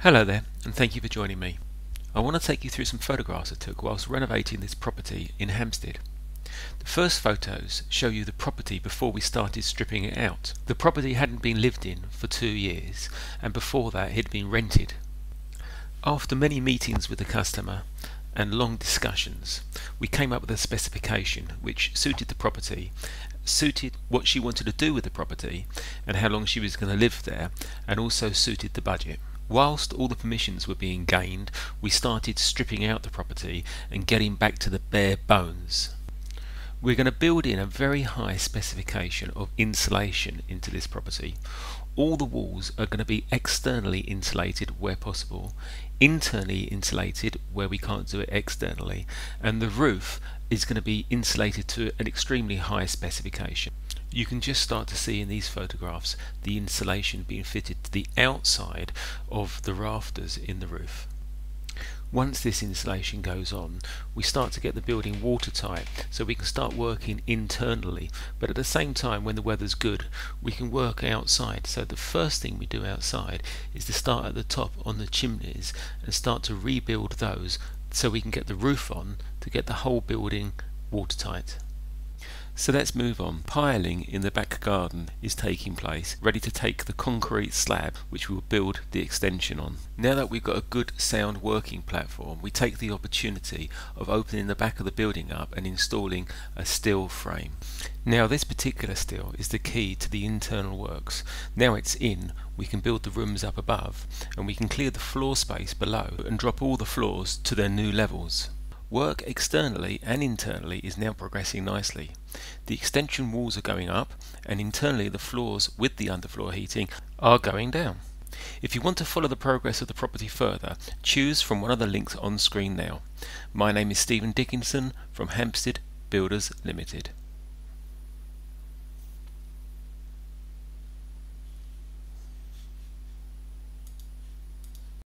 Hello there, and thank you for joining me. I want to take you through some photographs I took whilst renovating this property in Hampstead. The first photos show you the property before we started stripping it out. The property hadn't been lived in for 2 years, and before that it had been rented. After many meetings with the customer and long discussions, we came up with a specification which suited the property, suited what she wanted to do with the property and how long she was going to live there, and also suited the budget. Whilst all the permissions were being gained, we started stripping out the property and getting back to the bare bones. We're going to build in a very high specification of insulation into this property. All the walls are going to be externally insulated where possible, internally insulated where we can't do it externally, and the roof is going to be insulated to an extremely high specification. You can just start to see in these photographs the insulation being fitted to the outside of the rafters in the roof. Once this insulation goes on, we start to get the building watertight so we can start working internally, but at the same time, when the weather's good, we can work outside. So the first thing we do outside is to start at the top on the chimneys and start to rebuild those so we can get the roof on to get the whole building watertight. So let's move on. Piling in the back garden is taking place, ready to take the concrete slab which we'll build the extension on. Now that we've got a good sound working platform, we take the opportunity of opening the back of the building up and installing a steel frame. Now this particular steel is the key to the internal works. Now it's in, we can build the rooms up above, and we can clear the floor space below and drop all the floors to their new levels. Work externally and internally is now progressing nicely. The extension walls are going up, and internally the floors with the underfloor heating are going down. If you want to follow the progress of the property further, choose from one of the links on screen now. My name is Stephen Dickinson from Hampstead Builders Limited.